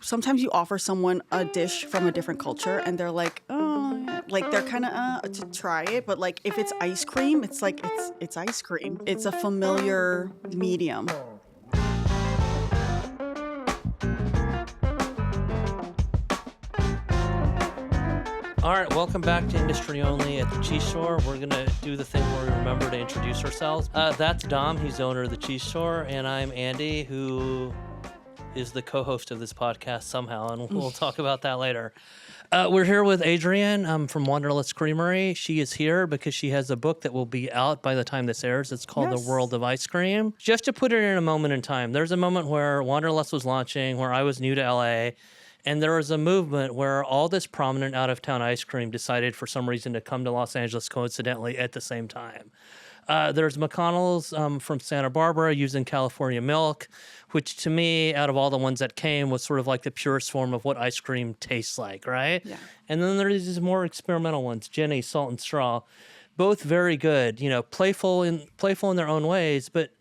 sometimes you offer someone a dish from a different culture and they're like, oh, like they're kind of to try it. But like if it's ice cream, it's like it's ice cream. It's a familiar medium. All right, welcome back to Industry Only at the Cheese Store. We're going to do the thing where we remember to introduce ourselves. That's Dom, he's the owner of the Cheese Store, and I'm Andy, who is the co-host of this podcast somehow, and we'll talk about that later. We're here with Adrienne from Wanderlust Creamery. She is here because she has a book that will be out by the time this airs. It's called The World of Ice Cream. Just to put it in a moment in time, there's a moment where Wanderlust was launching, where I was new to LA, and there was a movement where all this prominent out-of-town ice cream decided for some reason to come to Los Angeles coincidentally at the same time. There's McConnell's from Santa Barbara using California milk, which to me, out of all the ones that came, was sort of like the purest form of what ice cream tastes like, right? Yeah. And then there's these more experimental ones, Jenny, Salt and Straw, both very good, you know, playful in their own ways, but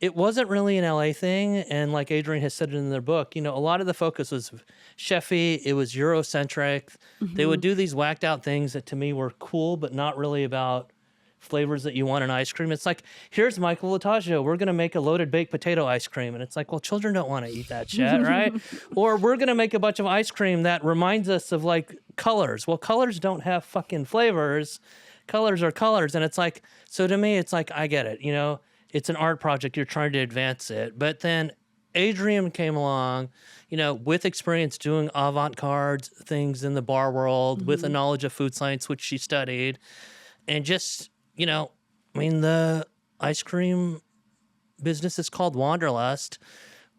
it wasn't really an LA thing, and like Adrienne has said it in their book, you know, a lot of the focus was chefy, it was Eurocentric. Mm-hmm. They would do these whacked out things that to me were cool, but not really about flavors that you want in ice cream. It's like, here's Michael Lataggio, we're going to make a loaded baked potato ice cream. And it's like, well, children don't want to eat that shit, right? Or we're going to make a bunch of ice cream that reminds us of like colors. Well, colors don't have fucking flavors. Colors are colors. And it's like, so to me, it's like, I get it, you know? It's an art project. You're trying to advance it. But then Adrienne came along, you know, with experience doing avant-garde things in the bar world, with a knowledge of food science, which she studied. And just, you know, I mean, the ice cream business is called Wanderlust,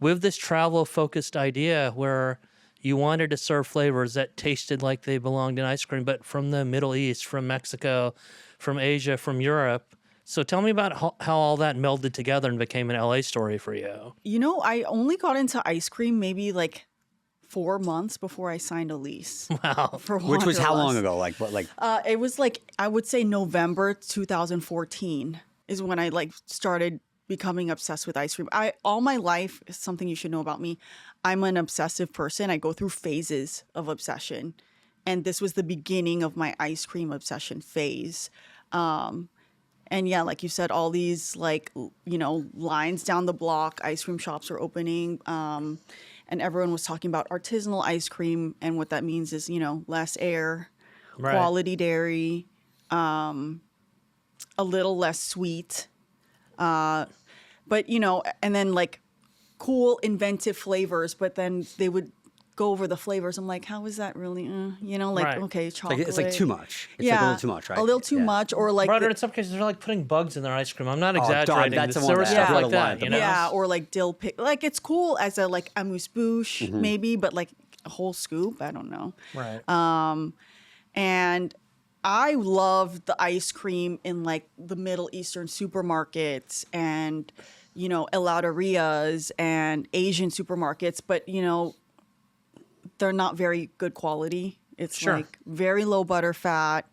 with this travel-focused idea where you wanted to serve flavors that tasted like they belonged in ice cream, but from the Middle East, from Mexico, from Asia, from Europe. So tell me about how all that melded together and became an LA story for you. You know, I only got into ice cream maybe like 4 months before I signed a lease. Wow. For Which was how Wanderlust. long ago? Like what? Like It was like, I would say November 2014 is when I like started becoming obsessed with ice cream. All my life, something you should know about me, I'm an obsessive person. I go through phases of obsession. And this was the beginning of my ice cream obsession phase. And yeah, like you said, all these like, you know, lines down the block, ice cream shops are opening. And everyone was talking about artisanal ice cream. And what that means is, you know, less air, quality dairy, a little less sweet. But, you know, and then like cool, inventive flavors. But then they would go over the flavors. I'm like, how is that really, you know, like, okay, chocolate. it's like too much. It's like a little too much, right? A little too much. Or like. Right, or in some cases, they're like putting bugs in their ice cream. I'm not exaggerating. That's There was stuff like that, you know? Yeah, or like dill pick. Like it's cool as a like amuse-bouche maybe, but like a whole scoop, I don't know. Right. And I love the ice cream in like the Middle Eastern supermarkets and, you know, heladerias and Asian supermarkets, but, you know, they're not very good quality. It's like very low butter fat,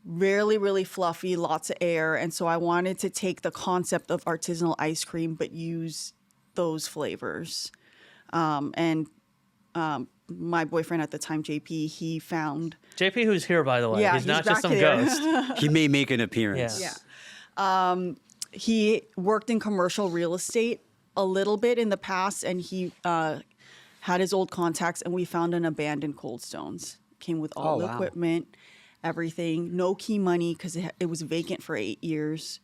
really, really fluffy, lots of air. And so I wanted to take the concept of artisanal ice cream, but use those flavors. My boyfriend at the time, JP, he found... JP, who's here, by the way. Yeah, he's not back just some here. ghost. He may make an appearance. Yeah. He worked in commercial real estate a little bit in the past, and he had his old contacts, and we found an abandoned Cold Stones. Came with all the equipment, everything. No key money because it was vacant for 8 years.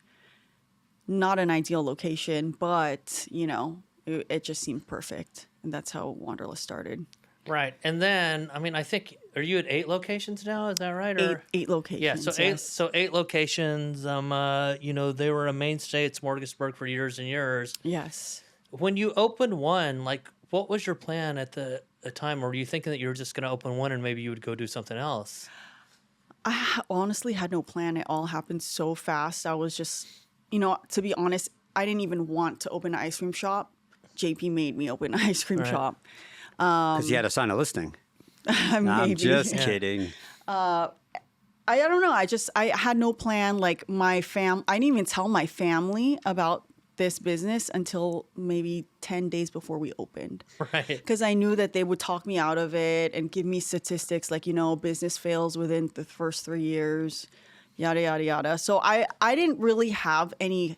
Not an ideal location, but, you know, it just seemed perfect. And that's how Wanderlust started. Right. And then, I mean, I think, are you at 8 locations now? Is that right? Or Eight locations. Yeah, so eight locations. You know, they were a mainstay at Smorgasburg for years and years. Yes. When you opened one, like, what was your plan at the time? Or were you thinking that you were just going to open one and maybe you would go do something else? I honestly had no plan. It all happened so fast. I was just, you know, to be honest, I didn't even want to open an ice cream shop. JP made me open an ice cream shop. Because you had to sign a listing. I'm just kidding. I don't know. I had no plan. Like I didn't even tell my family about this business until maybe 10 days before we opened. Right. Because I knew that they would talk me out of it and give me statistics like, business fails within the first 3 years, yada, yada, yada. So I didn't really have any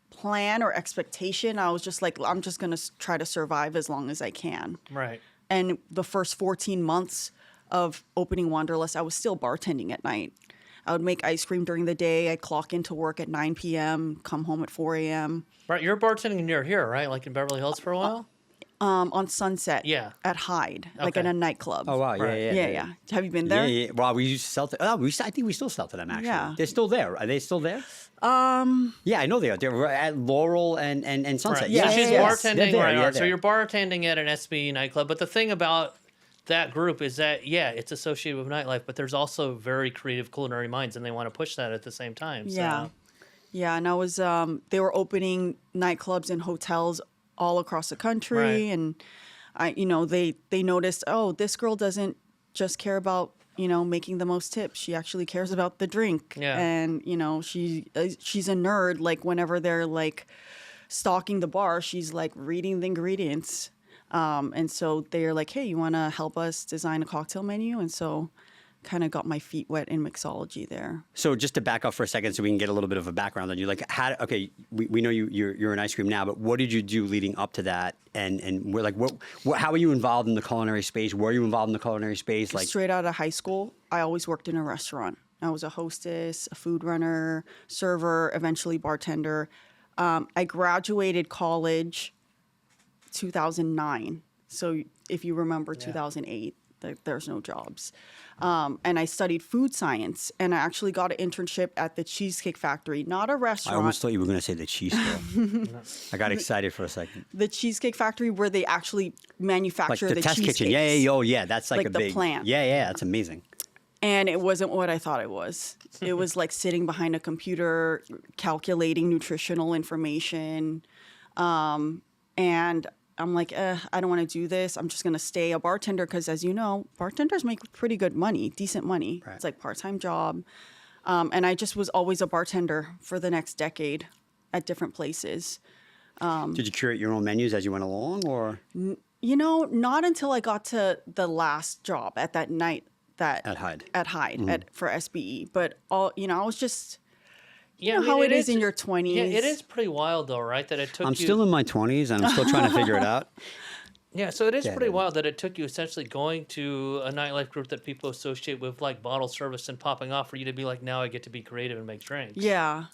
plan or expectation. I was just like, I'm just going to try to survive as long as I can. Right. And the first 14 months of opening Wanderlust, I was still bartending at night. I would make ice cream during the day. I'd clock into work at 9 p.m., come home at 4 a.m. Right. You're bartending near here, right? Like in Beverly Hills for a while? On Sunset. Yeah. At Hyde, like in a nightclub. Oh, wow. Yeah, Right. yeah. Have you been there? Yeah. Well, we used to sell to, I think we still sell to them, actually. Yeah. They're still there. Are they still there? Yeah, I know they are. They're at Laurel and Sunset. Right. Yeah, So she's yeah. bartending. They're there, Right. yeah, Right. So they're- you're bartending at an SB nightclub. But the thing about that group is that, it's associated with nightlife, but there's also very creative culinary minds, and they want to push that at the same time. So. Yeah. Yeah, and I was, they were opening nightclubs and hotels all across the country. Right. And, they noticed, oh, this girl doesn't just care about, making the most tips. She actually cares about the drink. Yeah. And, she's a nerd. Like, whenever they're, like, stocking the bar, she's, like, reading the ingredients. And so they're like, hey, you want to help us design a cocktail menu? And so kind of got my feet wet in mixology there. So just to back up for a second so we can get a little bit of a background on you, like, we know you're in ice cream now, but what did you do leading up to that? And we're like, how were you involved in the culinary space? Were you involved in the culinary space? Like, Straight out of high school, I always worked in a restaurant. I was a hostess, a food runner, server, eventually bartender. I graduated college 2009. So if you remember 2008, there's no jobs. And I studied food science, and I actually got an internship at the Cheesecake Factory, not a I restaurant. almost thought you were going to say the cheese girl. I got excited for a second. The Cheesecake Factory, where they actually Like manufacture the test kitchen. cheesecakes. Yeah. That's like a the big plant. Yeah. That's amazing. And it wasn't what I thought it was. It was like sitting behind a computer, calculating nutritional information. And I'm like, I don't want to do this. I'm just going to stay a bartender because, as you know, bartenders make pretty good money, decent money. Right. It's like part-time job. And I just was always a bartender for the next decade at different places. Did you curate your own menus as you went along, or Not until I got to the last job at that night. At Hyde? At Hyde, for SBE. But, I was just... Yeah, how it is in your 20s. Yeah, it is pretty wild, though, right? That it took I'm you... still in my 20s, and I'm still trying to figure it out. Yeah, so it is pretty dude. wild that it took you essentially going to a nightlife group that people associate with, like, bottle service and popping off for you to be like, now I get to be creative and make drinks. Yeah.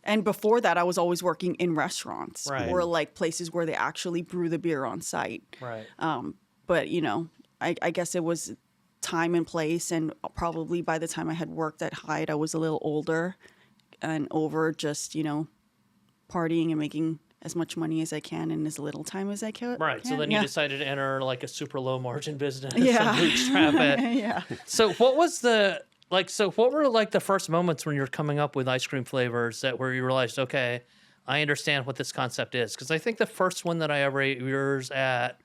And before that, I was always working in restaurants Right. or, like, places where they actually brew the beer on site. Right. But, I guess it was time and place, and probably by the time I had worked at Hyde, I was a little older and over just, partying and making as much money as I can in as little time as I can. Right. So then you decided to enter like a super low margin business Yeah. and bootstrap it. Yeah. So what was what were like the first moments when you're coming up with ice cream flavors where you realized, okay, I understand what this concept is? Because I think the first one that I ever ate yours at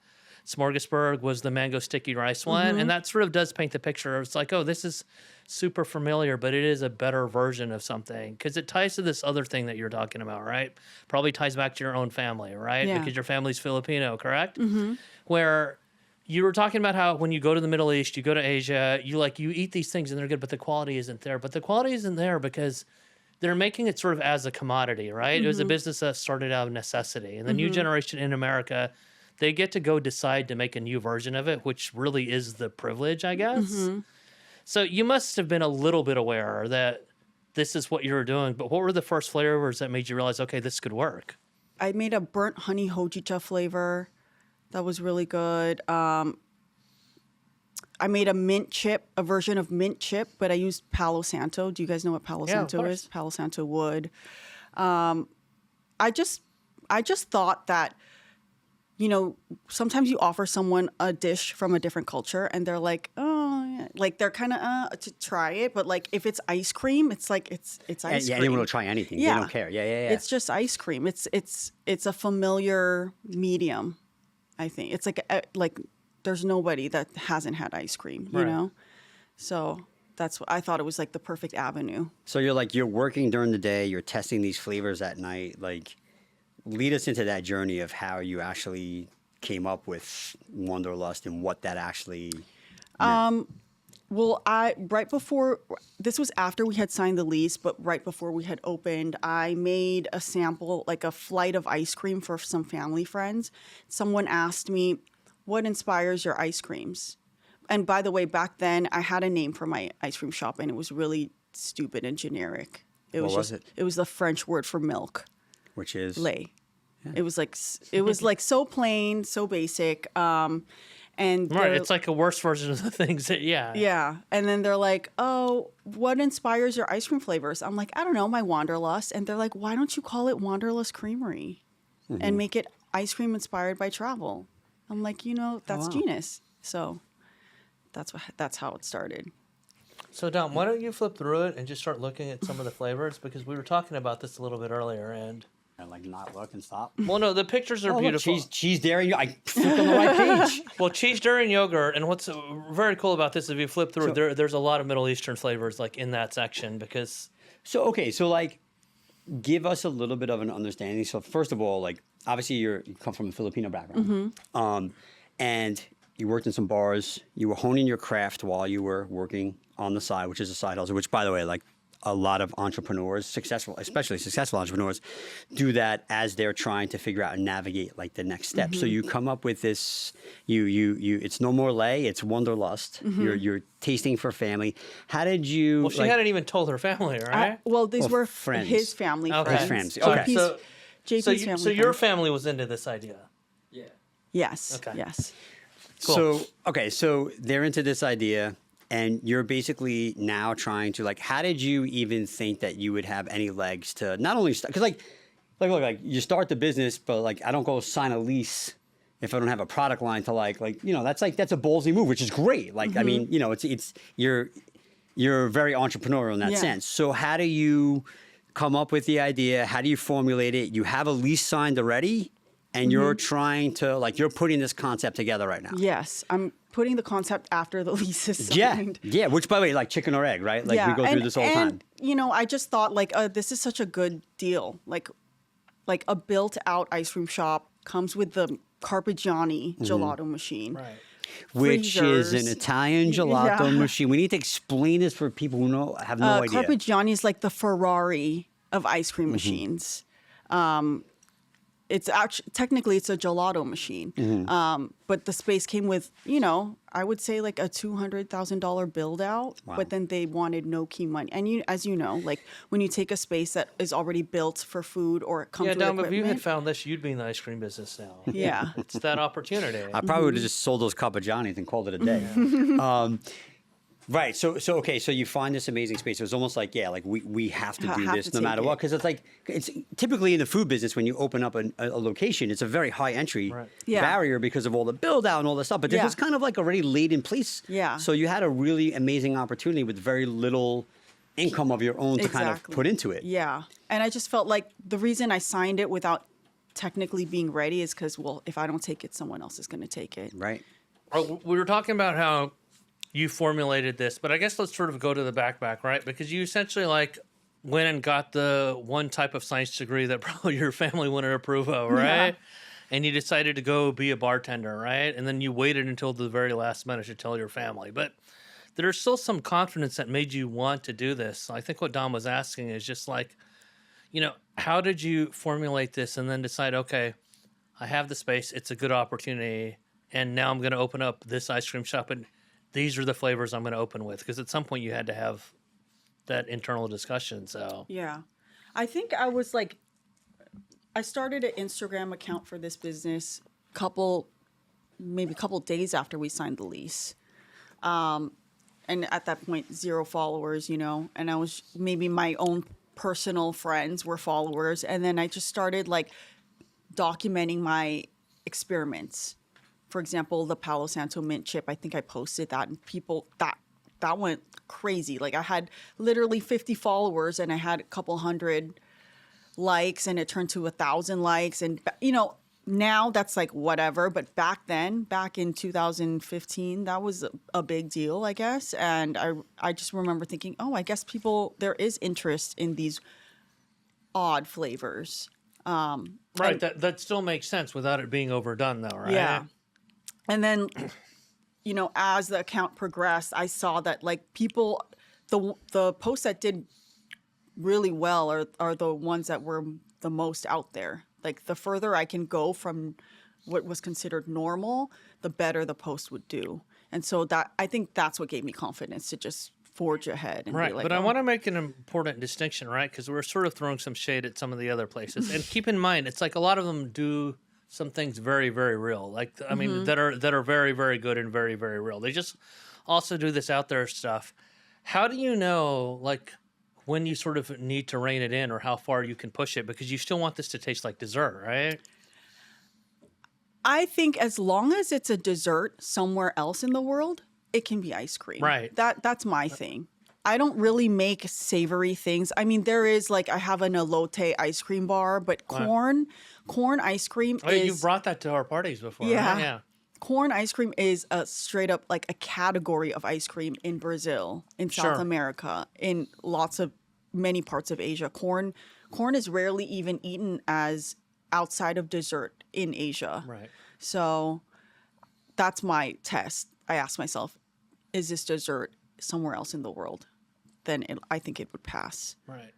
Smorgasburg was the mango sticky rice one. And that sort of does paint the picture. It's like, oh, this is super familiar, but it is a better version of something because it ties to this other thing that you're talking about, right? Probably ties back to your own family, right? Yeah. Because your family's Filipino, correct? Where you were talking about how when you go to the Middle East, you go to Asia, you eat these things and they're good, but the quality isn't there. But the quality isn't there because they're making it sort of as a commodity, right? It was a business that started out of necessity. And the new generation in America, they get to go decide to make a new version of it, which really is the privilege, I guess. So you must have been a little bit aware that this is what you were doing. But what were the first flavors that made you realize, okay, this could work? I made a burnt honey hojicha flavor. That was really good. I made a version of mint chip, but I used Palo Santo. Do you guys know what Palo Santo is? Palo Santo wood. I just thought that, sometimes you offer someone a dish from a different culture and they're like, oh, yeah. Like they're kind of to try it. But like if it's ice cream, it's like it's ice cream. Yeah, anyone will try anything. Yeah. They don't care. Yeah. It's just ice cream. It's a familiar medium, I think. It's like there's nobody that hasn't had ice cream, you Right. know? So that's what I thought it was like the perfect avenue. So you're working during the day, you're testing these flavors at night. Like, lead us into that journey of how you actually came up with Wanderlust and what that actually meant. Well, right before, this was after we had signed the lease, but right before we had opened, I made a sample, like a flight of ice cream for some family friends. Someone asked me, what inspires your ice creams? And by the way, back then I had a name for my ice cream shop, and it was really stupid and generic. What was it? It was the French word for milk, Which is? lait. Yeah. It was like so plain, so basic. And Right, it's like a worse version of the things that, yeah. And then they're like, oh, what inspires your ice cream flavors? I'm like, I don't know, my Wanderlust. And they're like, why don't you call it Wanderlust Creamery and make it ice cream inspired by travel? I'm like, that's genius. So that's how it started. So, Dom, why don't you flip through it and just start looking at some of the flavors? Because we were talking about this a little bit earlier, and... And like not look and stop. Well, no, the pictures are beautiful. Look, cheese dairy. I flipped on the right page. Well, cheese, dairy, and yogurt. And what's very cool about this, if you flip through, there's a lot of Middle Eastern flavors like in that section because. So like, give us a little bit of an understanding. So first of all, like obviously you come from a Filipino background, and you worked in some bars. You were honing your craft while you were working on the side, which is a side hustle. Which, by the way, like. A lot of entrepreneurs, especially successful entrepreneurs, do that as they're trying to figure out and navigate like the next step. So you come up with this, it's no more lay, it's Wanderlust. You're tasting for family. How did you? Well, she hadn't even told her family, right? These were friends. his family Okay. friends. His friends. Okay. JP's family. So your family was into this idea. Yeah. Yes. Okay. Yes. Cool. So they're into this idea. And you're basically now trying to like, how did you even think that you would have any legs to not only start? Because like you start the business, but like I don't go sign a lease if I don't have a product line to that's a ballsy move, which is great. Like I mean, it's you're very entrepreneurial in that sense. So how do you come up with the idea? How do you formulate it? You have a lease signed already, and you're trying to you're putting this concept together right now. Yes, I'm putting the concept after the lease is signed. Yeah. Which, by the way, like chicken or egg, right? Like we go through this all the time. I just thought this is such a good deal. Like a built-out ice cream shop comes with the Carpigiani gelato machine. Right. Which is an freezers. Italian gelato machine. We need to explain this for people who have no idea. Carpigiani is like the Ferrari of ice cream machines. It's actually technically it's a gelato machine, but the space came with I would say like a $200,000 build out. Wow. But then they wanted no key money, and as you know, like when you take a space that is already built for food or it comes with Dom, equipment. if you had found this, you'd be in the ice cream business now. Yeah. It's that opportunity. I probably would have just sold those Carpigianis and called it a day. Right. So you find this amazing space. It was almost like, we have to do this no matter what. Because it's typically in the food business, when you open up a location, it's a very high entry barrier because of all the build out and all this stuff. But this was kind of like already laid in place. Yeah. So you had a really amazing opportunity with very little income of your own to kind of put into it. Yeah. And I just felt like the reason I signed it without technically being ready is because, if I don't take it, someone else is going to take it. Right. We were talking about how you formulated this, but I guess let's sort of go to the back, right? Because you essentially went and got the one type of science degree that probably your family wouldn't approve of, right? Yeah. And you decided to go be a bartender, right? And then you waited until the very last minute to tell your family. But there's still some confidence that made you want to do this. I think what Dom was asking is just how did you formulate this and then decide, okay, I have the space, it's a good opportunity, and now I'm going to open up this ice cream shop, and these are the flavors I'm going to open with, because at some point you had to have that internal discussion. So yeah, I think I was I started an Instagram account for this business maybe a couple days after we signed the lease, and at that point 0 followers, and I was maybe my own personal friends were followers, and then I just started documenting my experiments. For example, the Palo Santo mint chip, I think I posted that, and people, that went crazy. I had literally 50 followers, and I had a couple hundred likes, and it turned to 1,000 likes. And, now that's like whatever, but back then, back in 2015, that was a big deal, I guess. And I just remember thinking, oh, I guess there is interest in these odd flavors. Right. That still makes sense without it being overdone, though, right? Yeah. And then, as the account progressed, I saw that like people, the posts that did really well are the ones that were the most out there. Like the further I can go from what was considered normal, the better the post would do. And so I think that's what gave me confidence to just forge ahead. And Right. be like, But I want to make an important distinction, right? Because we're sort of throwing some shade at some of the other places. And keep in mind, it's like a lot of them do some things very, very real. Like, I mean, that are very, very good and very, very real. They just also do this out there stuff. How do you know, like, when you sort of need to rein it in or how far you can push it? Because you still want this to taste like dessert, right? I think as long as it's a dessert somewhere else in the world, it can be ice cream. Right. That's my thing. I don't really make savory things. I mean, there is like I have an elote ice cream bar, but corn ice cream Oh, you've brought that to our parties before. Yeah. Right? Yeah. Corn ice cream is a straight up like a category of ice cream in Brazil, in South Sure. America, in many parts of Asia. Corn is rarely even eaten as outside of dessert in Asia. Right. So that's my test. I ask myself, is this dessert somewhere else in the world? Then I think it would pass. Right.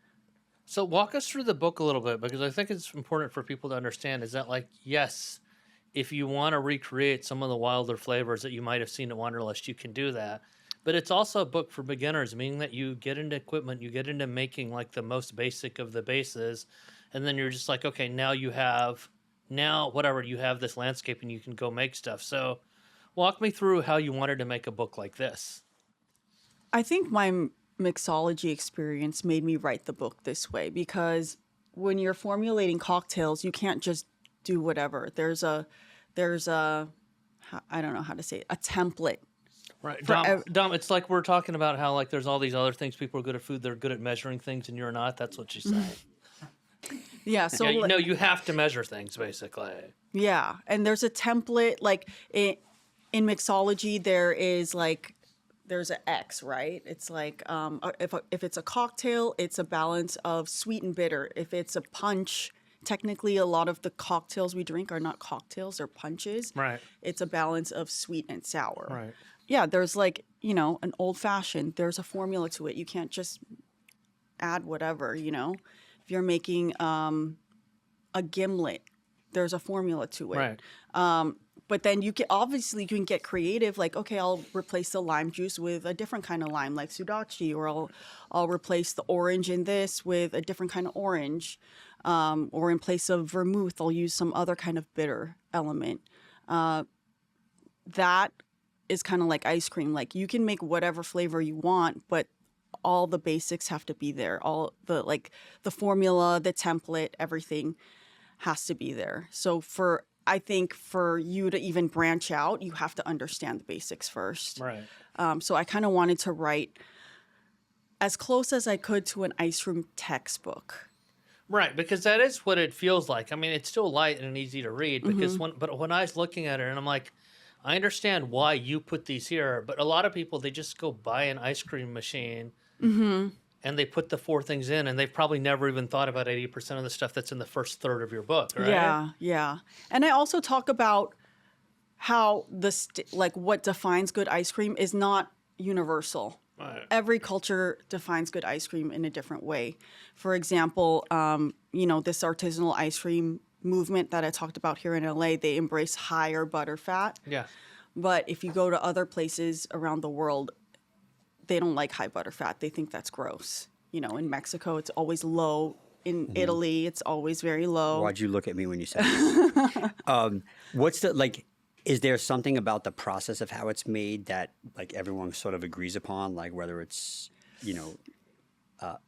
So walk us through the book a little bit, because I think it's important for people to understand is that, like, yes, if you want to recreate some of the wilder flavors that you might have seen at Wanderlust, you can do that. But it's also a book for beginners, meaning that you get into equipment, you get into making like the most basic of the bases, and then you're just like, okay, now you have this landscape and you can go make stuff. So walk me through how you wanted to make a book like this. I think my mixology experience made me write the book this way, because when you're formulating cocktails, you can't just do whatever. There's a I don't know how to say it, a template. Right. Dom, it's like we're talking about how like there's all these other things. People are good at food. They're good at measuring things, and you're not. That's what she's saying. Yeah. So no, you have to measure things, basically. yeah, and there's a template like in mixology. There's an X, right? It's like if it's a cocktail, it's a balance of sweet and bitter. If it's a punch, technically a lot of the cocktails we drink are not cocktails, they're punches. Right. It's a balance of sweet and sour. Right. Yeah, there's like, an old fashioned, there's a formula to it. You can't just add whatever, If you're making a gimlet, there's a formula to it. Right. But then you can get creative. Like, okay, I'll replace the lime juice with a different kind of lime, like sudachi, or I'll replace the orange in this with a different kind of orange, or in place of vermouth, I'll use some other kind of bitter element. That is kind of like ice cream. Like you can make whatever flavor you want, but all the basics have to be there. All the formula, the template, everything has to be there. So I think for you to even branch out, you have to understand the basics first. Right. So I kind of wanted to write as close as I could to an ice cream textbook. Right, because that is what it feels like. I mean, it's still light and easy to read. Because when I was looking at it, and I'm like, I understand why you put these here, but a lot of people, they just go buy an ice cream machine. And they put the 4 things in, and they've probably never even thought about 80% of the stuff that's in the first third of your book, right? Yeah. And I also talk about how what defines good ice cream is not universal. Right. Every culture defines good ice cream in a different way. For example, this artisanal ice cream movement that I talked about here in LA, they embrace higher butter fat. Yeah. But if you go to other places around the world, they don't like high butter fat. They think that's gross. In Mexico, it's always low. In Italy, it's always very low. Why'd you look at me when you said that? What's is there something about the process of how it's made that like everyone sort of agrees upon? Like whether it's, About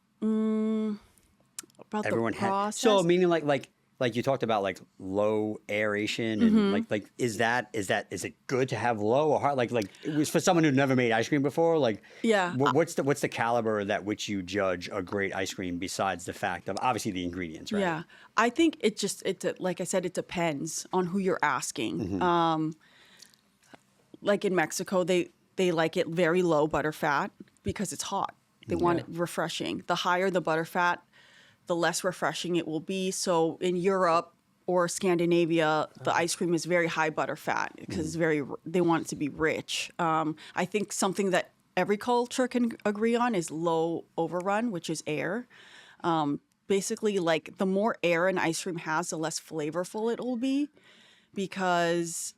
everyone the process? so meaning like Like you talked about like low aeration and like is it good to have low or high? Like it was for someone who'd never made ice cream before. Like Yeah. what's the caliber that which you judge a great ice cream besides the fact of obviously the ingredients, right? Yeah, I think like I said, it depends on who you're asking. Like in Mexico, they like it very low butterfat because it's hot. They want it refreshing. The higher the butterfat, the less refreshing it will be. So in Europe or Scandinavia, the ice cream is very high butterfat because they want it to be rich. I think something that every culture can agree on is low overrun, which is air. Basically, like the more air an ice cream has, the less flavorful it will be because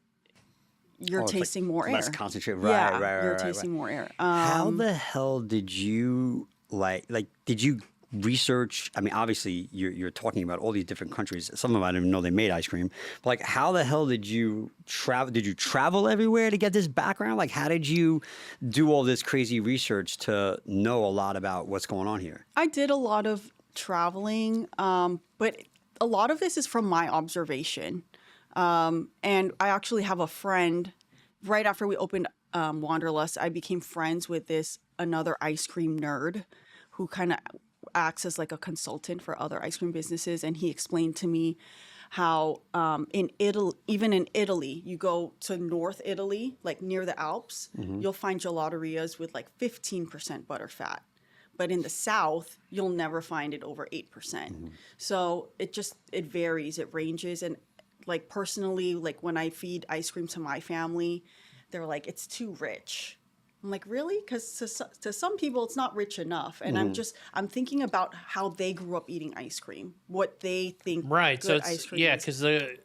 you're Oh, it's like tasting more air. less concentrated. Yeah, Right. you're tasting more air. How the hell did you like did you research? I mean, obviously you're talking about all these different countries. Some of them I didn't even know they made ice cream. But like, how the hell did you travel? Did you travel everywhere to get this background? Like, how did you do all this crazy research to know a lot about what's going on here? I did a lot of traveling, but a lot of this is from my observation. And I actually have a friend. Right after we opened Wanderlust, I became friends with another ice cream nerd who kind of acts as like a consultant for other ice cream businesses. And he explained to me how in Italy, even in Italy, you go to North Italy, like near the Alps, you'll find gelaterias with like 15% butterfat. But in the South, you'll never find it over 8%. So it varies, it ranges. And like personally, like when I feed ice cream to my family, they're like, it's too rich. I'm like, really? Because to some people, it's not rich enough. And I'm thinking about how they grew up eating ice cream, what they think Right. good So it's, ice cream yeah, is. because the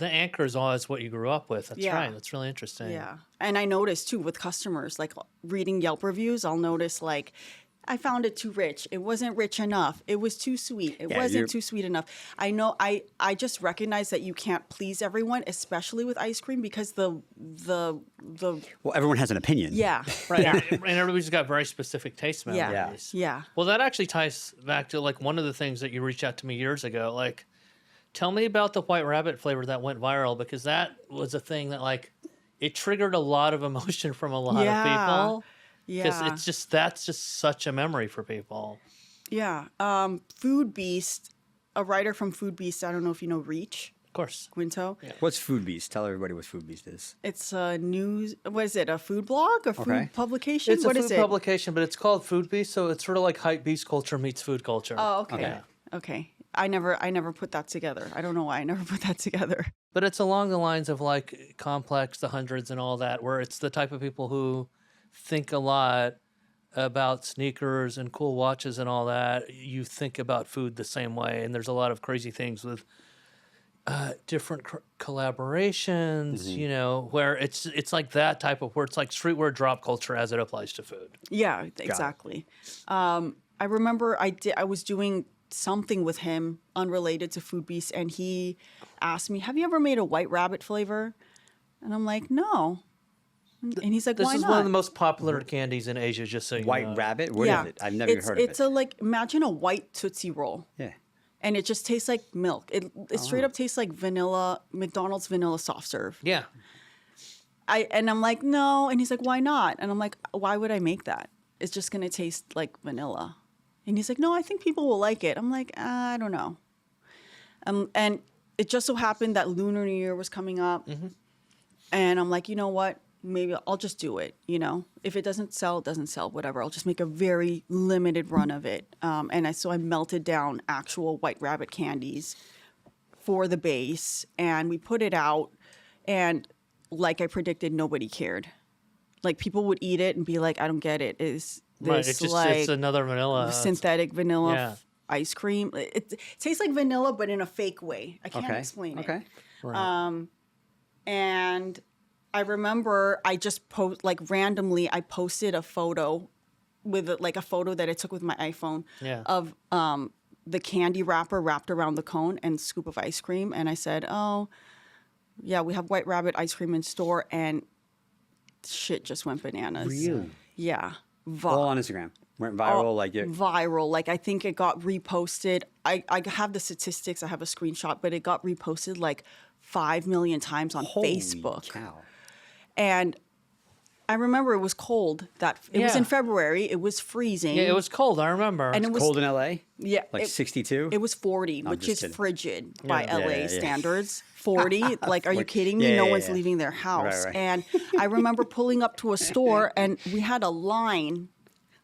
anchor is always what you grew up with. That's Yeah. right. That's really interesting. Yeah. And I noticed too with customers, like reading Yelp reviews, I'll notice like, I found it too rich. It wasn't rich enough. It was too sweet. It wasn't too sweet enough. I know I just recognize that you can't please everyone, especially with ice cream, because the Well, everyone has an opinion. yeah. Right. Yeah. And everybody's got very specific taste Yeah. memories. Yeah. Well, that actually ties back to like one of the things that you reached out to me years ago. Like, tell me about the White Rabbit flavor that went viral, because that was a thing that like it triggered a lot of emotion from a lot of people. Because Yeah. that's just such a memory for people. Yeah. Food Beast, a writer from Food Beast, I don't know if you know Reach, Of course. Quinto. Yeah. What's Food Beast? Tell everybody what Food Beast is. It's a news, what is it, a food blog? A food Okay. publication? It's What a is food it? publication, but it's called Food Beast, so it's sort of like hype beast culture meets food culture. Oh, okay. Yeah. Okay. I never put that together. I don't know why I never put that together. But it's along the lines of like Complex, the Hundreds, and all that, where it's the type of people who think a lot about sneakers and cool watches and all that. You think about food the same way, and there's a lot of crazy things with different collaborations, you know, where it's like that type of where it's like streetwear drop culture as it applies to food. Yeah, exactly. I remember I was doing something with him unrelated to Food Beast, and he asked me, "Have you ever made a White Rabbit flavor?" And I'm like, "No." And he's like, This "Why is not?" one of the most popular candies in Asia, just so you White know. Rabbit? What is it? I've never it's, heard of it's it. a like imagine a white Tootsie Roll. Yeah. And it just tastes like milk. It straight up tastes like vanilla, McDonald's vanilla soft serve. Yeah. And I'm like, no. And he's like, why not? And I'm like, why would I make that? It's just gonna taste like vanilla. And he's like, no, I think people will like it. I'm like, I don't know. And it just so happened that Lunar New Year was coming up. And I'm like, you know what? Maybe I'll just do it, you know? If it doesn't sell, it doesn't sell, whatever. I'll just make a very limited run of it. So I melted down actual White Rabbit candies for the base, and we put it out, and like I predicted, nobody cared. Like people would eat it and be like, I don't get it. Is this Right. It's just like it's another vanilla. synthetic vanilla Yeah. ice cream? It tastes like vanilla, but in a fake way. I can't explain it. Okay. Right. And I remember I just randomly I posted a photo with like a photo that I took with my iPhone Yeah. of the candy wrapper wrapped around the cone and scoop of ice cream, and I said, "Oh, yeah, we have White Rabbit ice cream in store," and shit just went bananas. Really? Yeah. All on Instagram. Went viral, like viral. Like I think it got reposted. I have the statistics. I have a screenshot, but it got reposted like 5 million times on Holy Facebook. cow. And I remember it was cold. It was in February. It was freezing. Yeah, it was cold. I remember. And it was Cold in LA? Yeah, Like 62? It was 40, which just is kidding. frigid by Yeah, LA yeah, yeah. standards. 40, like, are you kidding me? Yeah, No yeah, one's yeah. leaving their house. Right. And I remember pulling up to a store, and we had a line,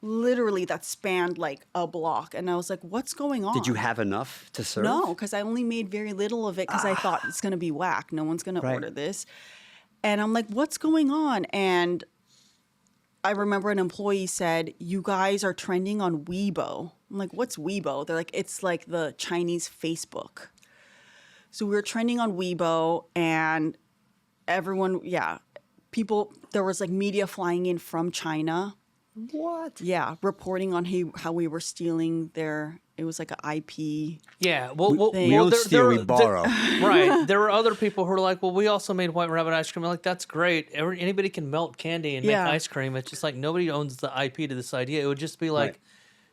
literally that spanned like a block, and I was like, "What's going on?" Did you have enough to serve? No, because I only made very little of it because I thought it's going to be whack. No one's going to Right. order this. And I'm like, what's going on? And I remember an employee said, you guys are trending on Weibo. I'm like, what's Weibo? They're like, it's like the Chinese Facebook. So we were trending on Weibo, and everyone, people, there was like media flying in from China. What? Yeah, reporting on how we were stealing it was like an IP. Yeah, well, We don't steal, we borrow. Right. There were other people who were like, well, we also made White Rabbit ice cream. I'm like, that's great. Anybody can melt candy and make Yeah. ice cream. It's just like nobody owns the IP to this idea. It would just be like, Right.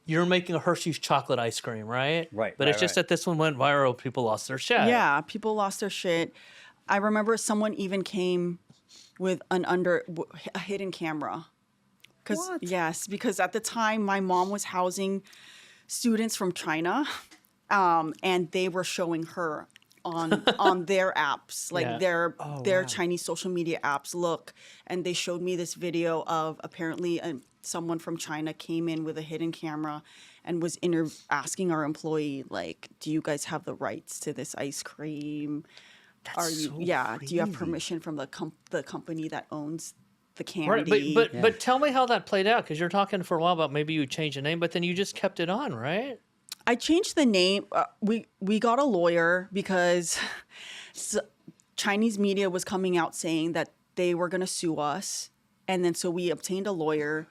you're making a Hershey's chocolate ice cream, right? Right, But right, it's just right. that this one went viral. People lost their shit. Yeah, people lost their shit. I remember someone even came with a hidden camera. What? Yes, because at the time my mom was housing students from China, and they were showing her on their apps, like Yeah. their Chinese social media apps. Look, and they showed me this video of apparently someone from China came in with a hidden camera and was asking our employee, like, do you guys have the rights to this ice cream? That's so Do you have crazy. permission from the company that owns the Right, candy? but tell me how that played out, because you're talking for a while about maybe you changed the name, but then you just kept it on, right? I changed the name. We got a lawyer because Chinese media was coming out saying that they were going to sue us, and then so we obtained a lawyer,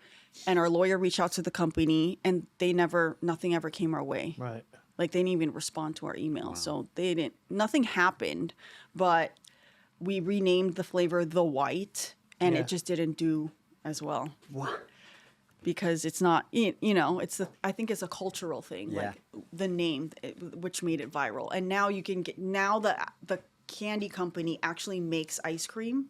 and our lawyer reached out to the company, and nothing ever came our way. Right. Like they didn't even respond to our email, so nothing happened. But we renamed the flavor the White, and Yeah. it just didn't do as well. What? Because it's not, I think it's a cultural thing, Yeah. like the name, which made it viral. And now you can the candy company actually makes ice cream,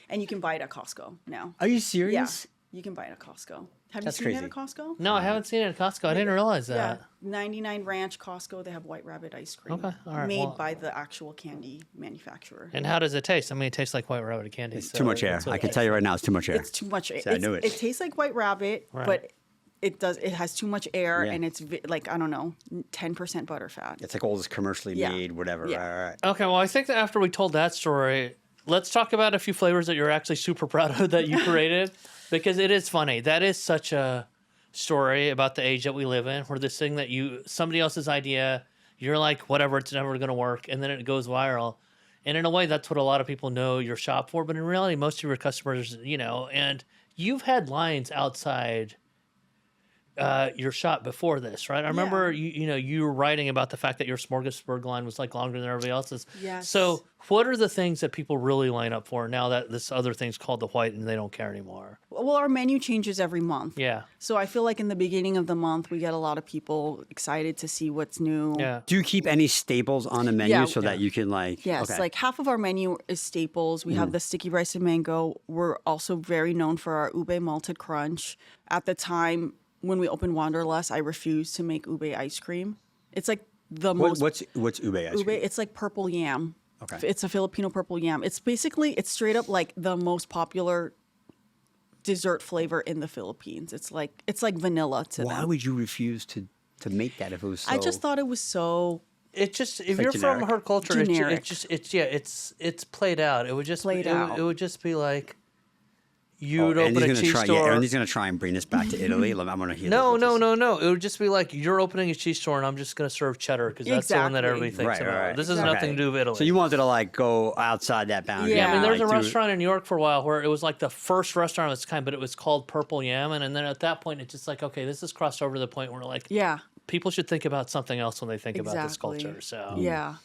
and you can buy it at Costco now. Are you Yeah, serious? you can buy it at Costco. Have That's you seen crazy. it at Costco? No, I haven't seen it at Costco. I didn't realize Yeah, that. 99 Ranch Costco, they have White Rabbit ice cream. Okay, all right, Made well- by the actual candy manufacturer. And how does it taste? I mean, it tastes like White Rabbit candy. It's too much air. I can tell you right now, it's too much air. It's too much air. See, I knew it. It tastes like White Rabbit, Right. but it has too much air, Yeah. and it's like, I don't know, 10% butterfat. It's like all this commercially Yeah. made, whatever. Yeah. Right. Okay, well, I think that after we told that story, let's talk about a few flavors that you're actually super proud of that you created, because it is funny. That is such a story about the age that we live in, where this thing that somebody else's idea, you're like, whatever, it's never going to work, and then it goes viral. And in a way, that's what a lot of people know your shop for, but in reality, most of your customers, and you've had lines outside your shop before this, right? I remember you were writing about the fact that your smorgasbord line was like longer than everybody else's. Yes. So what are the things that people really line up for now that this other thing's called the White and they don't care anymore? Well, our menu changes every month. Yeah. So I feel like in the beginning of the month, we get a lot of people excited to see what's new. Yeah. Do you keep any staples on the menu Yeah. so that you can like? Yes, okay. like half of our menu is staples. We have the sticky rice and mango. We're also very known for our ube malted crunch. At the time when we opened Wanderlust, I refused to make ube ice cream. It's like the most What's ube ice ube. cream? It's like purple yam. Okay. It's a Filipino purple yam. It's straight up like the most popular dessert flavor in the Philippines. It's like vanilla to Why them. would you refuse to make that if it was so? I just thought it was so It just, if like you're generic. from her culture, Generic. it's played out. It would just Played out. It would just be like Oh, you'd open a cheese store. Andy's gonna try and bring this back to Italy. I'm gonna hear. No. this. It would just be like you're opening a cheese store and I'm just going to serve cheddar because that's the one that Exactly. everybody thinks Right, about. right. This has Okay. nothing to do with Italy. So you wanted to like go outside that boundary. Yeah, I mean, there was like, a do- restaurant in New York for a while where it was like the first restaurant of its kind, but it was called Purple Yam. And then at that point, it's just like, okay, this has crossed over to the point where like yeah. people should think about something else when they think about this Exactly. culture. So Yeah.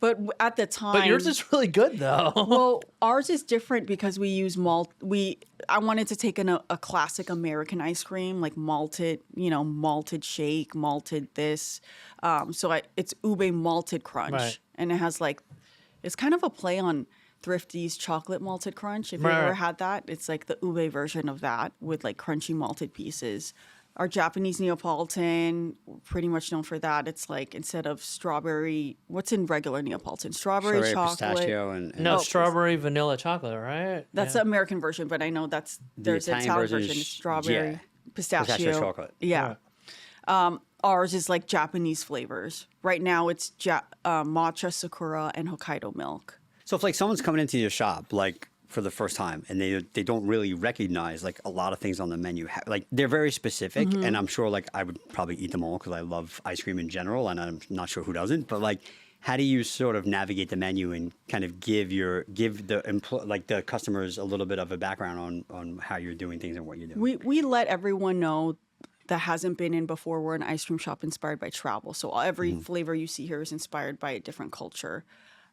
But at the time, But yours is really good though. well, ours is different because we use malt. I wanted to take a classic American ice cream, like malted, malted shake, malted this. It's ube malted crunch, Right. and it has it's kind of a play on Thrifty's chocolate malted crunch. If you ever had that, it's like the ube version of that with like crunchy malted pieces. Our Japanese Neapolitan, pretty much known for that. It's like instead of strawberry, what's in regular Neapolitan? Strawberry chocolate. pistachio, and No, Oh, strawberry vanilla chocolate, right? That's the American version, but I know there's an Italian Italian version version. is- It's strawberry, yeah. pistachio chocolate. Yeah. Ours is like Japanese flavors. Right now, it's matcha, sakura, and Hokkaido milk. So if like someone's coming into your shop like for the first time and they don't really recognize like a lot of things on the menu, like they're very specific, Mm-hmm. and I'm sure like I would probably eat them all because I love ice cream in general, and I'm not sure who doesn't. But like, how do you sort of navigate the menu and kind of give the customers a little bit of a background on how you're doing things and what you're doing? We let everyone know that hasn't been in before. We're an ice cream shop inspired by travel. So every flavor you see here is inspired by a different culture.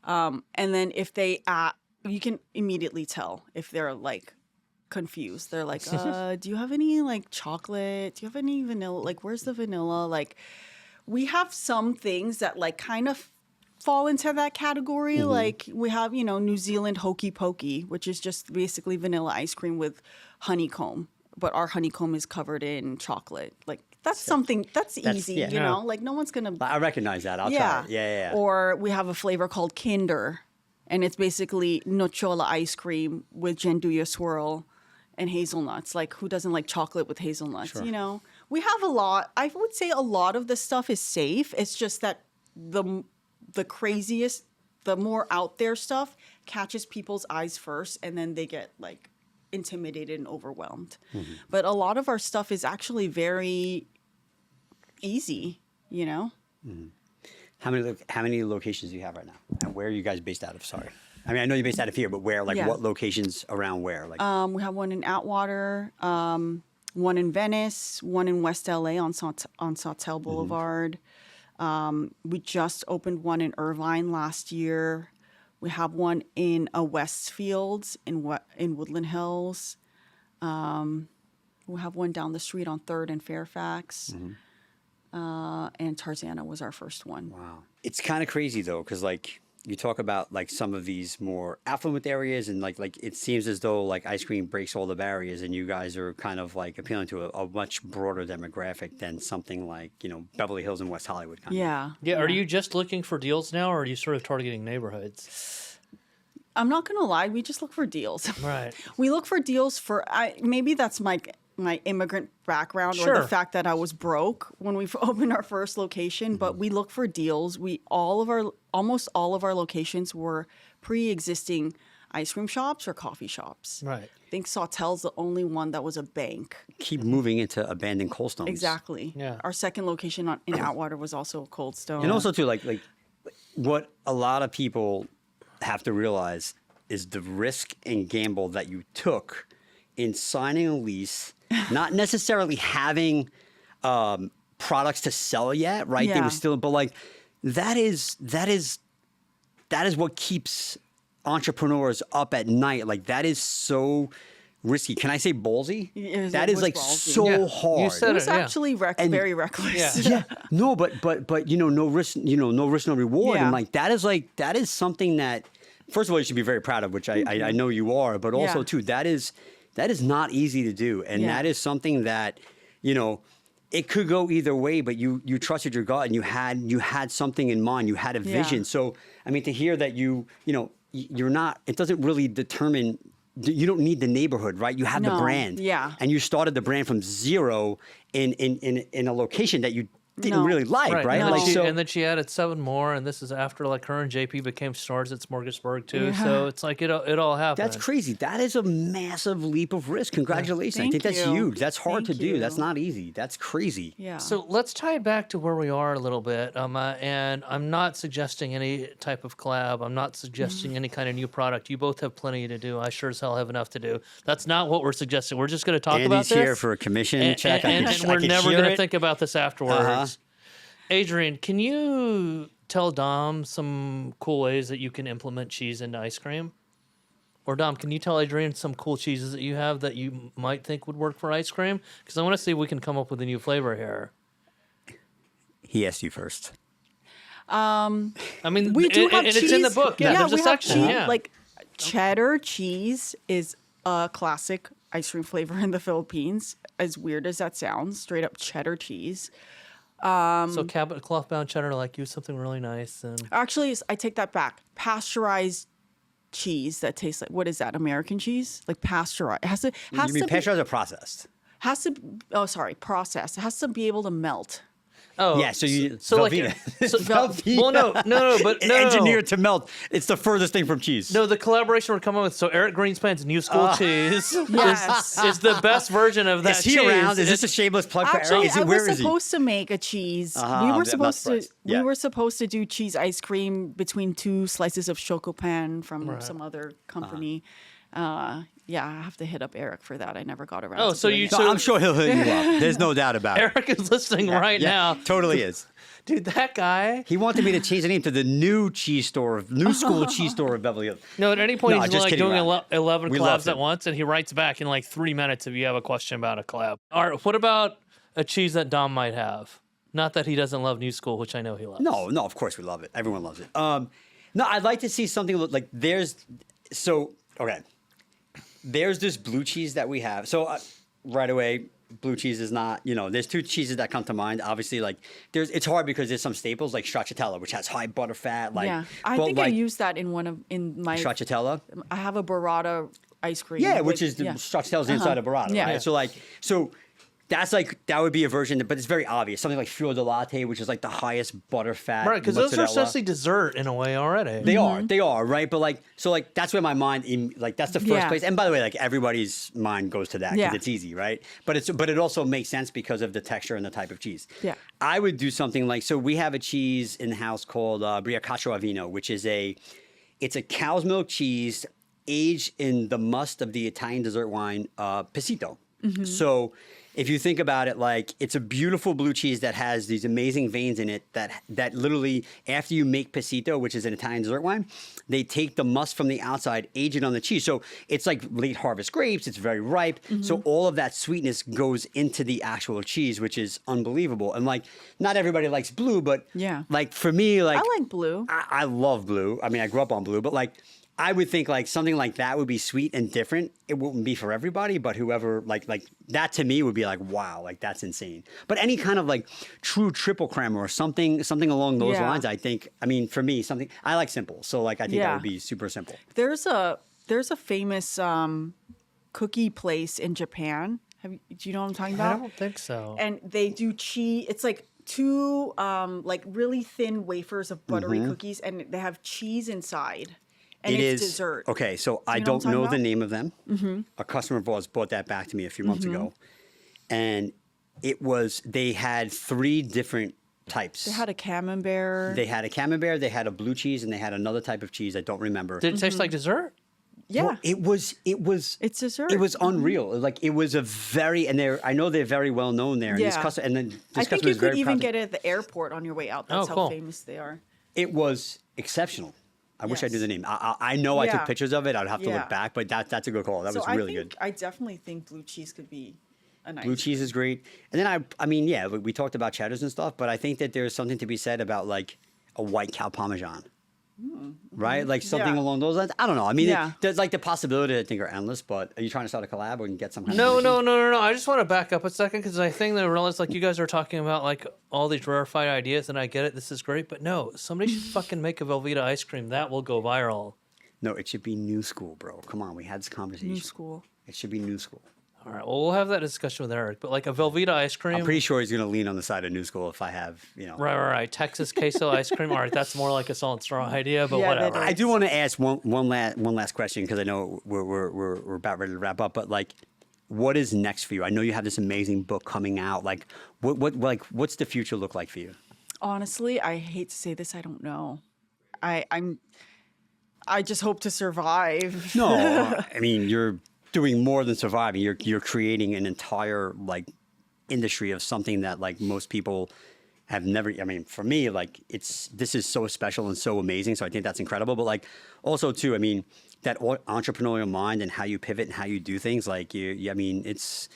And then if you can immediately tell if they're like confused. They're like, do you have any like chocolate? Do you have any vanilla? Like, where's the vanilla? Like, we have some things that like kind of fall into that category. Like we have, New Zealand Hokey Pokey, which is just basically vanilla ice cream with honeycomb. But our honeycomb is covered in chocolate. Like that's something that's easy, yeah. Like no one's gonna. I recognize that. I'll try it. Yeah. Or we have a flavor called Kinder, and it's basically nocciola ice cream with gianduja swirl and hazelnuts. Like who doesn't like chocolate with hazelnuts? Sure. We have a lot. I would say a lot of the stuff is safe. It's just that the craziest, the more out there stuff catches people's eyes first, and then they get like intimidated and overwhelmed. But a lot of our stuff is actually very easy, How many locations do you have right now? And where are you guys based out of? Sorry. I mean, I know you're based out of here, but where? Like, Yeah. what locations around where? Like, We have one in Atwater, one in Venice, one in West LA on Sawtelle Boulevard. We just opened one in Irvine last year. We have one in Westfields in Woodland Hills. We have one down the street on 3rd and Fairfax. And Tarzana was our first one. wow. It's kind of crazy though, because like you talk about like some of these more affluent areas, and like it seems as though like ice cream breaks all the barriers, and you guys are kind of like appealing to a much broader demographic than something like Beverly Hills and West Hollywood. Kind of. Yeah. Yeah, are you just looking for deals now, or are you sort of targeting neighborhoods? I'm not going to lie. We just look for deals. Right. We look for deals for, maybe that's my immigrant background or Sure. the fact that I was broke when we opened our first location, but we look for deals. Almost all of our locations were pre-existing ice cream shops or coffee shops. Right. I think Sawtelle's the only one that was a bank. Keep moving into abandoned cold stones. Exactly. Yeah. Our second location in Atwater was also a Cold Stone. And also too, like what a lot of people have to realize is the risk and gamble that you took in signing a lease, not necessarily having products to sell yet, right? They Yeah. were still, but like that is what keeps entrepreneurs up at night. Like that is so risky. Can I say ballsy? That it is was like ballsy. so Yeah. hard. You said It was Yeah. actually very reckless. Yeah. Yeah, no, but no risk, no risk, no reward, Yeah. and that is something that, first of all, you should be very proud of, which I know you are, but also Yeah. too that is not easy to do, and Yeah. that is something that it could go either way, but you trusted your gut and you had something in mind, you had a vision. Yeah. So I mean, to hear that you're not, it doesn't really determine. You don't need the neighborhood, right? You have the No, brand, yeah. and you started the brand from zero in a location that you didn't No. really like, right? No. Like, so, And then she added 7 more, and this is after like her and JP became stars at Smorgasburg too. Yeah. So it's like it all happened. that's crazy. That is a massive leap of risk. Congratulations. I Thank think that's you. huge. That's hard Thank to do. you. That's not easy. That's crazy. Yeah. So let's tie it back to where we are a little bit. And I'm not suggesting any type of collab. I'm not suggesting any kind of new product. You both have plenty to do. I sure as hell have enough to do. That's not what we're suggesting. We're just going to talk about Andy's this. here for a commission check. And I we're can never hear going to it. think about this afterwards. Adrienne, can you tell Dom some cool ways that you can implement cheese into ice cream? Or Dom, can you tell Adrienne some cool cheeses that you have that you might think would work for ice cream? Because I want to see if we can come up with a new flavor here. He asked you first. I mean, We do have and cheese. it's in the book. Yeah, there's a we section. have cheese. Yeah. Like cheddar cheese is a classic ice cream flavor in the Philippines. As weird as that sounds, straight up cheddar cheese. So cabinet cloth bound cheddar, like use something really nice. And Actually, I take that back. Pasteurized cheese that tastes like, what is that? American cheese? Like pasteurized. It has to You mean be, pasteurized or processed? processed. It has to be able to melt. oh, Yeah, so you Velveeta. Velveeta. Well, no, but no, engineered to melt. It's the furthest thing from cheese. No, the collaboration we're coming with. So Eric Greenspan's New School cheese Yes. is the best version of that Is he cheese. around? Is this a shameless plug for Actually, Eric? I was supposed to make a cheese. We I'm were not supposed to. surprised. Yeah. We were supposed to do cheese ice cream between 2 slices of Chocopan from some other company. Yeah, I have to hit up Eric for that. I never got around. Oh, to so doing you- it. No, I'm sure he'll hit you up. There's no doubt about it. Eric is listening right now. Totally is. Dude, that guy. He wanted me to change the name to the new cheese store, new school cheese store of Beverly Hills. No, at any point No, he's just like kidding doing around. 11 We love collabs at him. once, and he writes back in like 3 minutes if you have a question about a collab. All right, what about a cheese that Dom might have? Not that he doesn't love New School, which I know he loves. No, of course we love it. Everyone loves it. No, I'd like to see something like there's this blue cheese that we have. So right away, blue cheese is not, there's 2 cheeses that come to mind. Obviously, like it's hard because there's some staples like stracciatella, which has high butter fat. Like, Yeah, I think I used that in my. stracciatella. I have a burrata ice cream. Yeah, which with- is the yeah. stracciatella inside a burrata, Yeah. right? So that's that would be a version, but it's very obvious. Something like fior di latte, which is like the highest butter fat. Right, because those are mozzarella. essentially dessert in a way already. They are, right? But that's where my mind, that's the first Yeah. place. And by the way, like everybody's mind goes to that because Yeah. it's easy, right? But it also makes sense because of the texture and the type of cheese. Yeah. I would do something like, so we have a cheese in the house called Briacacio Avino, which is it's a cow's milk cheese aged in the must of the Italian dessert wine Pisito. Mm-hmm. So if you think about it, like it's a beautiful blue cheese that has these amazing veins in it that literally, after you make Pisito, which is an Italian dessert wine, they take the must from the outside, age it on the cheese. So it's like late harvest grapes. It's very ripe. Mm-hmm. So all of that sweetness goes into the actual cheese, which is unbelievable. And like, not everybody likes blue, but Yeah. like for me, like I like blue. I love blue. I mean, I grew up on blue, but like I would think like something like that would be sweet and different. It wouldn't be for everybody, but whoever like that to me would be like, wow, like that's insane. But any kind of like true triple creme or something along those Yeah. lines, I think. I mean, for me, something I like simple, so like I think that Yeah. would be super simple. There's a famous cookie place in Japan. Do you know what I'm talking I about? don't think so. And they do cheese. It's like 2 like really thin wafers of buttery cookies, and they have cheese inside. And It it's is dessert. Okay, so I you know what I'm don't talking know the about? name of them. Mm-hmm. A customer of ours brought that back to me a few months ago, and they had 3 different types. They had a camembert. They had a camembert, they had a blue cheese, and they had another type of cheese I don't remember. Did it taste like dessert? yeah. Well, it was. It's dessert. It was unreal. Like it was a very, and I know they're very well known there. And Yeah. and then this I customer think you is very could even proud to- get it at the airport on your way out. That's Oh, cool. how famous they are. It was exceptional. I wish I knew Yes. the name. I know I took Yeah. pictures of it. I'd have to Yeah. look back, but that's a good call. That was really good. I definitely think blue cheese could be a nice. Blue cheese is great. And then I mean, yeah, we talked about cheddars and stuff, but I think that there's something to be said about like a white cow parmesan. Right? Like something Yeah. along those lines. I don't know. I mean, Yeah. there's like the possibilities I think are endless, but are you trying to start a collab or you can get some kind No, of no. I just want to back up a second because I think that I realized like you guys are talking about like all these rarefied ideas, and I get it. This is great, but no, somebody should fucking make a Velveeta ice cream that will go viral. No, it should be new school, bro. Come on, we had this conversation. New school. It should be new school. All right, well we'll have that discussion with Eric, but like a Velveeta ice cream. I'm pretty sure he's going to lean on the side of new school if I have, Right. Texas queso ice cream. All right, that's more like a salt and straw idea, but Yeah, that whatever. I do want to ask one last question because I know we're about ready to wrap up. But like, what is next for you? I know you have this amazing book coming out. Like, what's the future look like for you? Honestly, I hate to say this. I don't know. I just hope to survive. No, I mean you're doing more than surviving. You're creating an entire like industry of something that like most people have never, I mean, for me, like this is so special and so amazing. So I think that's incredible. But like also too, I mean, that entrepreneurial mind and how you pivot and how you do things, like it's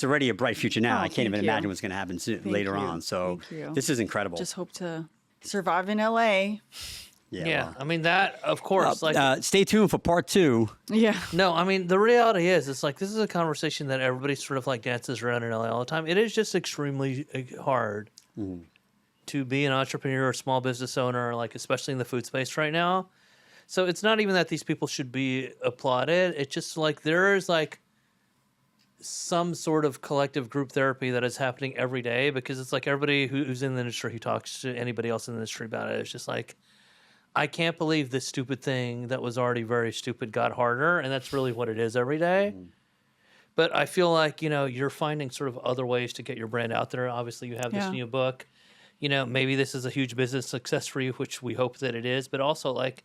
already a bright future now. Oh, I can't even thank you. imagine what's going to happen later you. on. So Thank you. this is incredible. Just hope to survive in LA. Yeah, well. I mean that, of course. Stay tuned for part 2. Yeah. No, I mean the reality is, it's like this is a conversation that everybody sort of like dances around in LA all the time. It is just extremely hard to be an entrepreneur or small business owner, like especially in the food space right now. So it's not even that these people should be applauded. It's just like there is like some sort of collective group therapy that is happening every day, because it's like everybody who's in the industry who talks to anybody else in the industry about it, it's just like, I can't believe this stupid thing that was already very stupid got harder, and that's really what it is every day. But I feel like, you're finding sort of other ways to get your brand out there. Obviously, you have this new book. Maybe this is a huge business success for you, which we hope that it is, but also like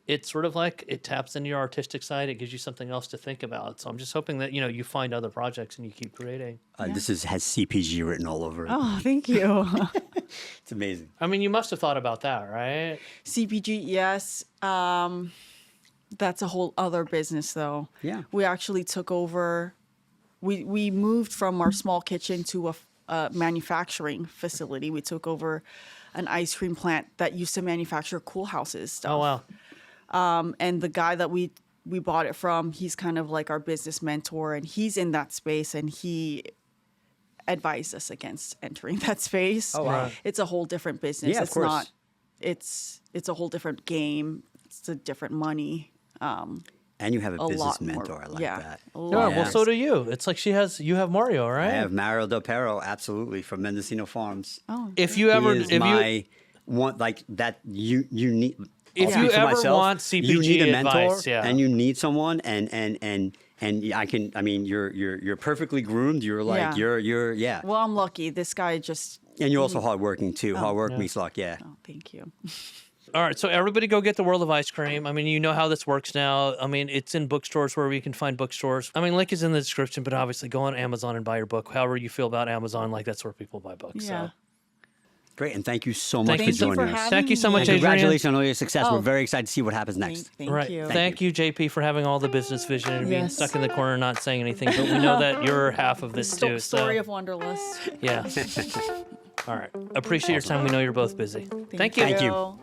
it's sort of like it taps into your artistic side. It gives you something else to think about. So I'm just hoping that, you find other projects and you keep creating. This has CPG written all over it. Oh, thank you. It's amazing. I mean, you must have thought about that, right? CPG, yes. That's a whole other business, though. Yeah. We actually took over. We moved from our small kitchen to a manufacturing facility. We took over an ice cream plant that used to manufacture Cool Houses stuff. Oh, wow. And the guy that we bought it from, he's kind of like our business mentor, and he's in that space, and he advised us against entering that space. Oh, wow. It's a whole different business. Yeah, of it's course. not. It's a whole different game. It's a different money. And you have a business lot more. mentor. I like Yeah. that. A Yeah, lot well, more. so do you. It's like you have Mario, right? I have Mario Del Perro, absolutely, from Mendocino Farms. Oh, If you ever, He is want like that you need. If I'll you speak for ever myself, want CPG you need a mentor, advice, yeah. and you need someone, and I can. I mean, you're perfectly groomed. You're like Yeah. you're. well, I'm lucky. This guy just. And you're also hardworking too. Hard work Yeah. meets luck. Yeah. Oh, thank you. All right, so everybody go get The World of Ice Cream. I mean, you know how this works now. I mean, it's in bookstores where we can find bookstores. I mean, link is in the description, but obviously go on Amazon and buy your book. However you feel about Amazon, like that's where people buy books. Yeah. So. Great, and thank you so much Thank for you joining for us. having Thank you so me. much, And Adrienne. congratulations on all your success. We're Oh. very excited to see what happens next. Thank Right. you. Thank you, JP, for having all the business vision and being Yes. stuck in the corner not saying anything. But we know that you're half of this too. Story So of Wanderlust. yeah. All right. Appreciate your time. We know you're both busy. Thank you. Thank you.